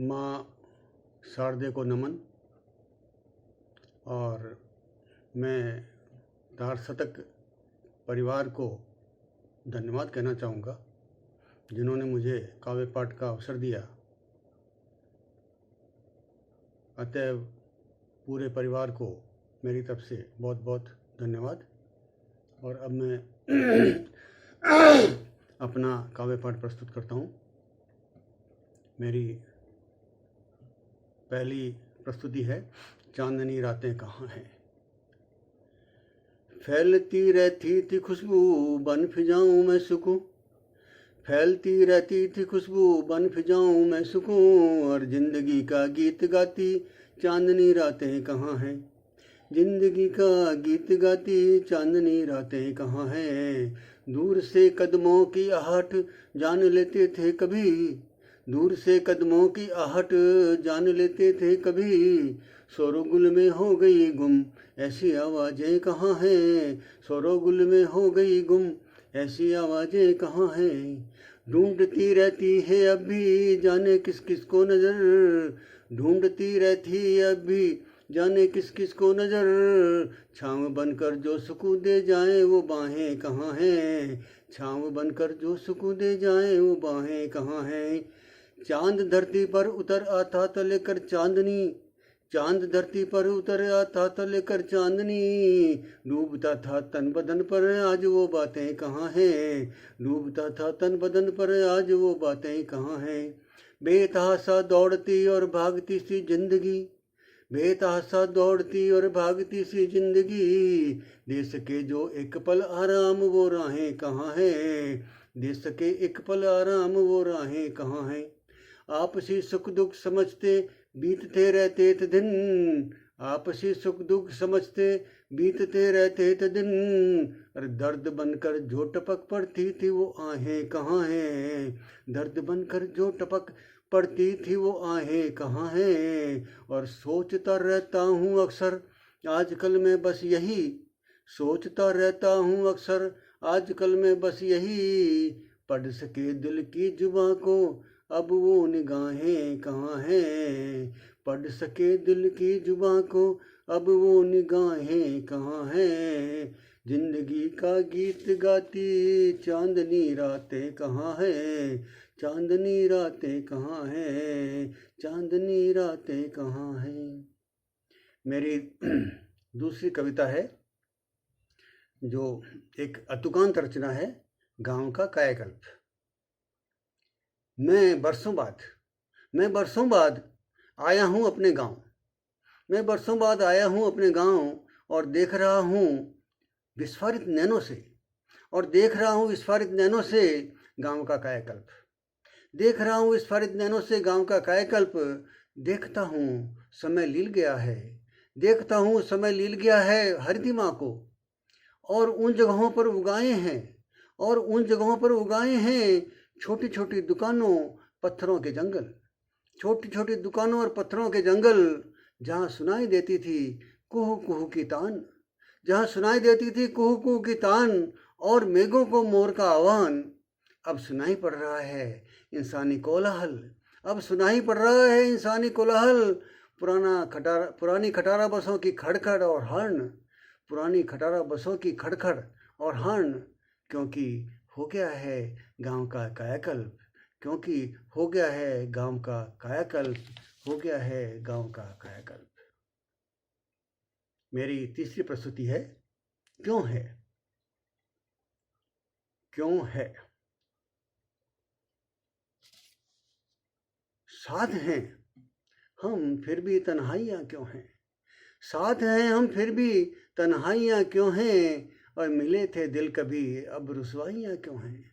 माँ शारदे को नमन। और मैं दार शतक परिवार को धन्यवाद कहना चाहूँगा जिन्होंने मुझे काव्य पाठ का अवसर दिया। अतएव पूरे परिवार को मेरी तरफ से बहुत बहुत धन्यवाद। और अब मैं अपना काव्य पाठ प्रस्तुत करता हूँ। मेरी पहली प्रस्तुति है चांदनी रातें कहाँ हैं। फैलती रहती थी खुशबू बन फिजाऊं मैं सुकूं, फैलती रहती थी खुशबू बन फिजाऊं मैं सुकूं। और जिंदगी का गीत गाती चांदनी रातें कहाँ हैं, जिंदगी का गीत गाती चांदनी रातें कहाँ हैं। दूर से कदमों की आहट जान लेते थे कभी, दूर से कदमों की आहट जान लेते थे कभी। शोरोगुल में हो गई गुम ऐसी आवाज़ें कहाँ हैं, शोरोगुल में हो गई गुम ऐसी आवाज़ें कहाँ हैं। ढूंढती रहती है अब भी जाने किस किस को नज़र, ढूंढती रहती है अब भी जाने किस किस को नज़र। छाँव बनकर जो सुकून दे जाए वो बाहें कहाँ हैं, छाँव बनकर जो सुकून दे जाए वो बाहें कहाँ हैं। चांद धरती पर उतर आता तो लेकर चांदनी, चांद धरती पर उतर आता तो लेकर चांदनी। डूबता था तन बदन पर आज वो बातें कहाँ हैं, डूबता था तन बदन पर आज वो बातें कहाँ हैं। बेतहासा दौड़ती और भागती सी जिंदगी, बेतहासा दौड़ती और भागती सी जिंदगी। दे सके जो एक पल आराम वो राहें कहाँ हैं, दे सके एक पल आराम वो राहें कहाँ हैं। आपसी सुख दुख समझते बीतते रहते थे दिन, आपसी सुख दुख समझते बीतते रहते थे दिन। और दर्द बनकर जो टपक पड़ती थी वो आहें कहाँ हैं, दर्द बनकर जो टपक पड़ती थी वो आहें कहाँ हैं। और सोचता रहता हूँ अक्सर आजकल मैं बस यही, सोचता रहता हूँ अक्सर आजकल मैं बस यही। पढ़ सके दिल की जुबां को अब वो निगाहें कहाँ हैं, पढ़ सके दिल की जुबां को अब वो निगाहें कहाँ हैं। जिंदगी का गीत गाती चांदनी रातें कहाँ हैं, चांदनी रातें कहाँ हैं, चांदनी रातें कहाँ हैं। मेरी दूसरी कविता है जो एक अतुकांत रचना है, गांव का कायाकल्प। मैं बरसों बाद आया हूँ अपने गांव, मैं बरसों बाद आया हूँ अपने गांव। और देख रहा हूँ विस्फारित नैनों से, और देख रहा हूँ विस्फारित नैनों से गांव का कायाकल्प, देख रहा हूँ विस्फारित नैनों से गांव का कायाकल्प। देखता हूँ समय लील गया है, देखता हूँ समय लील गया है हरितिमा को। और उन जगहों पर उगाए हैं, और उन जगहों पर उगाए हैं छोटी छोटी दुकानों पत्थरों के जंगल, छोटी छोटी दुकानों और पत्थरों के जंगल। जहाँ सुनाई देती थी कुहू कुहू की तान, जहाँ सुनाई देती थी कुहू कुहू की तान और मेघों को मोर का आह्वान। अब सुनाई पड़ रहा है इंसानी कोलाहल, अब सुनाई पड़ रहा है इंसानी कोलाहल। पुरानी खटारा बसों की खड़खड़ और हॉर्न, पुरानी खटारा बसों की खड़खड़ और हॉर्न। क्योंकि हो गया है गांव का कायाकल्प, क्योंकि हो गया है गांव का कायाकल्प, हो गया है गांव का कायाकल्प। मेरी तीसरी प्रस्तुति है क्यों है, क्यों है। साथ हैं हम फिर भी तन्हाइयाँ क्यों हैं, साथ हैं हम फिर भी तन्हाइयाँ क्यों हैं। और मिले थे दिल कभी अब रुसवाइयाँ क्यों हैं,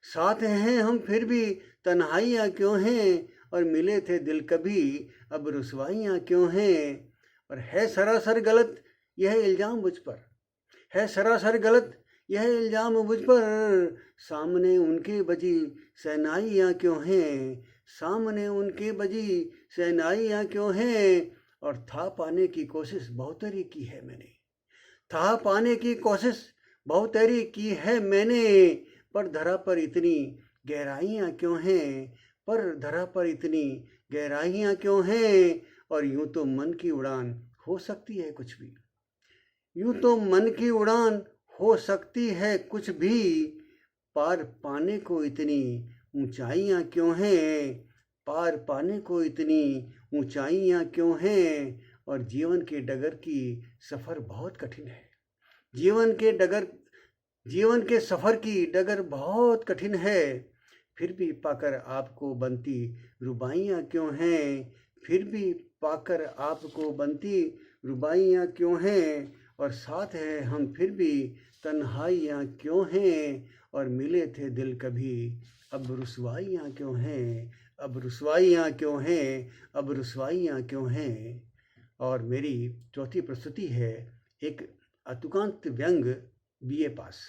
साथ हैं हम फिर भी तन्हाइयाँ क्यों हैं। और मिले थे दिल कभी अब रुसवाइयाँ क्यों हैं। और है सरासर गलत यह इल्ज़ाम मुझ पर, है सरासर गलत यह इल्ज़ाम मुझ पर। सामने उनके बजी शहनाइयाँ क्यों हैं, सामने उनके बजी शहनाइयाँ क्यों हैं। और था पाने की कोशिश बहुतेरी की है मैंने, था पाने की कोशिश बहुतेरी की है मैंने। पर धरा पर इतनी गहराइयाँ क्यों हैं, पर धरा पर इतनी गहराइयाँ क्यों हैं, और यूं तो मन की उड़ान हो सकती है कुछ भी। यूं तो मन की उड़ान हो सकती है कुछ भी, पार पाने को इतनी ऊंचाइयाँ क्यों हैं, पार पाने को इतनी ऊंचाइयाँ क्यों हैं, और जीवन के डगर की सफ़र बहुत कठिन है। जीवन के सफ़र की डगर बहुत कठिन है, फिर भी पाकर आपको बनती रुबाइयाँ क्यों हैं, फिर भी पाकर आपको बनती रुबाइयाँ क्यों हैं, और साथ है हम फिर भी तन्हाइयाँ क्यों हैं, और मिले थे दिल कभी अब रुसवाइयाँ क्यों हैं, अब रुसवाइयाँ क्यों हैं, अब रुसवाइयाँ क्यों हैं। और मेरी चौथी प्रस्तुति है एक अतुकांत व्यंग, बीए पास।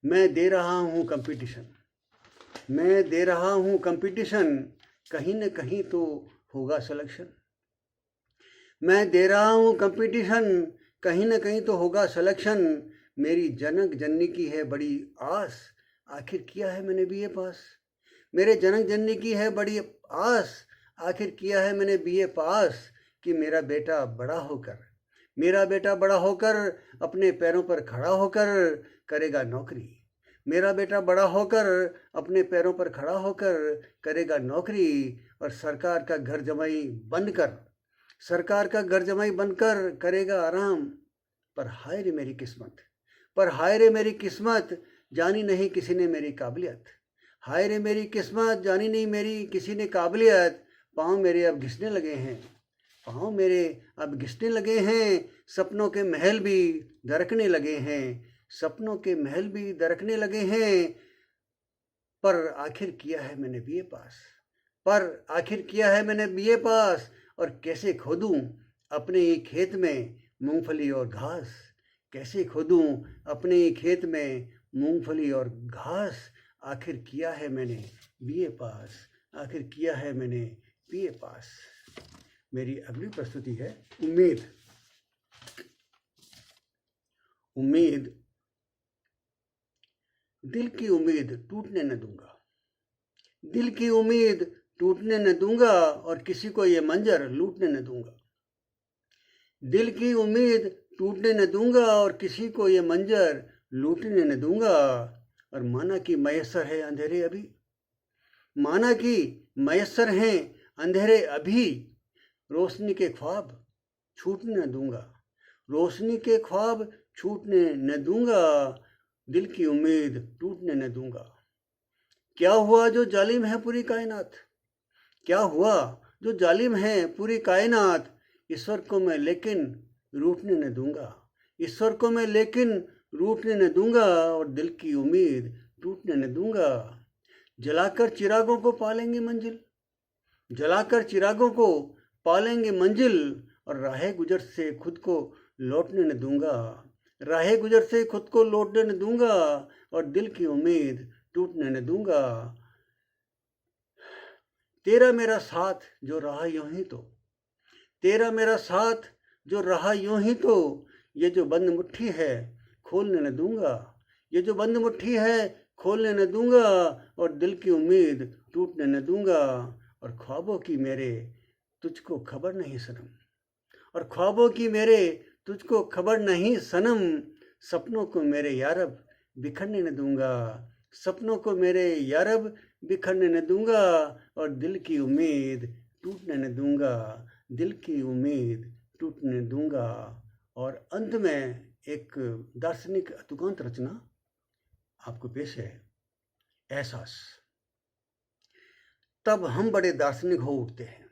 मैं दे रहा हूँ कंपटीशन, मैं दे रहा हूँ कंपटीशन, कहीं न कहीं तो होगा सिलेक्शन। मैं दे रहा हूँ कंपटीशन, कहीं न कहीं तो होगा सिलेक्शन। मेरी जनक जननी की है बड़ी आस, आखिर किया है मैंने बीए पास। मेरे जनक जननी की है बड़ी आस, आखिर किया है मैंने बीए पास, कि मेरा बेटा बड़ा होकर अपने पैरों पर खड़ा होकर करेगा नौकरी। मेरा बेटा बड़ा होकर अपने पैरों पर खड़ा होकर करेगा नौकरी, और सरकार का घर जमाई बनकर करेगा आराम। पर हाय रे मेरी किस्मत, जानी नहीं किसी ने मेरी काबिलियत। हाय रे मेरी किस्मत, जानी नहीं मेरी किसी ने काबिलियत। पाँव मेरे अब घिसने लगे हैं, सपनों के महल भी दरकने लगे हैं, पर आखिर किया है मैंने बीए पास, और कैसे खोदूं अपने ही खेत में मूंगफली और घास, आखिर किया है मैंने बीए पास। मेरी अगली प्रस्तुति है उम्मीद। दिल की उम्मीद टूटने न दूंगा, और किसी को ये मंजर लूटने न दूंगा। दिल की उम्मीद टूटने न दूंगा, और किसी को ये मंजर लूटने न दूंगा। और माना कि मयस्सर है अंधेरे अभी, रोशनी के ख्वाब छूटने न दूंगा, दिल की उम्मीद टूटने न दूंगा। क्या हुआ जो जालिम है पूरी कायनात, ईश्वर को मैं लेकिन रूठने न दूंगा, और दिल की उम्मीद टूटने न दूंगा। जलाकर चिरागों को पालेंगे मंजिल, और राहे गुजर से खुद को लौटने न दूंगा, और दिल की उम्मीद टूटने न दूंगा। तेरा मेरा साथ जो रहा यूं ही तो, ये जो बंद मुट्ठी है खोलने न दूंगा, और दिल की उम्मीद टूटने न दूंगा। और ख्वाबों की मेरे तुझको खबर नहीं सनम, सपनों को मेरे यारब बिखरने न दूंगा, और दिल की उम्मीद टूटने न दूंगा। और अंत में एक दार्शनिक अतुकांत रचना आपको पेश है, एहसास। तब हम बड़े दार्शनिक हो उठते हैं,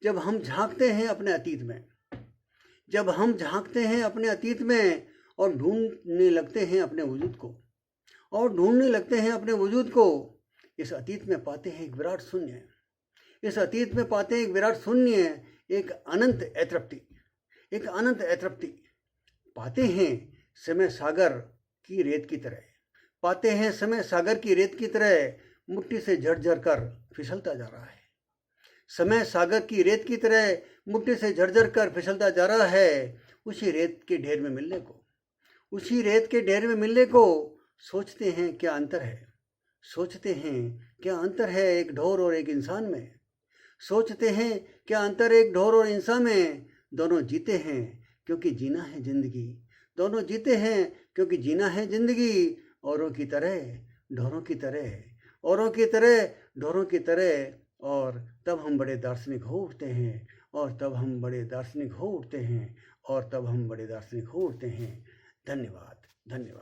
जब हम झांकते हैं अपने अतीत में, और ढूंढने लगते हैं अपने वजूद को। इस अतीत में पाते हैं एक विराट शून्य, एक अनंत अतृप्ति। पाते हैं समय सागर की रेत की तरह, मुट्ठी से झरझर कर फिसलता जा रहा है। समय सागर की रेत की तरह मुट्ठी से झरझर कर फिसलता जा रहा है। उसी रेत के ढेर में मिलने को सोचते हैं क्या अंतर है, सोचते हैं क्या अंतर है एक ढोर और एक इंसान में, सोचते हैं क्या अंतर एक ढोर और इंसान में। दोनों जीते हैं क्योंकि जीना है जिंदगी, दोनों जीते हैं क्योंकि जीना है जिंदगी। औरों की तरह, ढोरों की तरह, औरों की तरह, ढोरों की तरह। और तब हम बड़े दार्शनिक हो उठते हैं, और तब हम बड़े दार्शनिक हो उठते हैं, और तब हम बड़े दार्शनिक हो उठते हैं। धन्यवाद, धन्यवाद।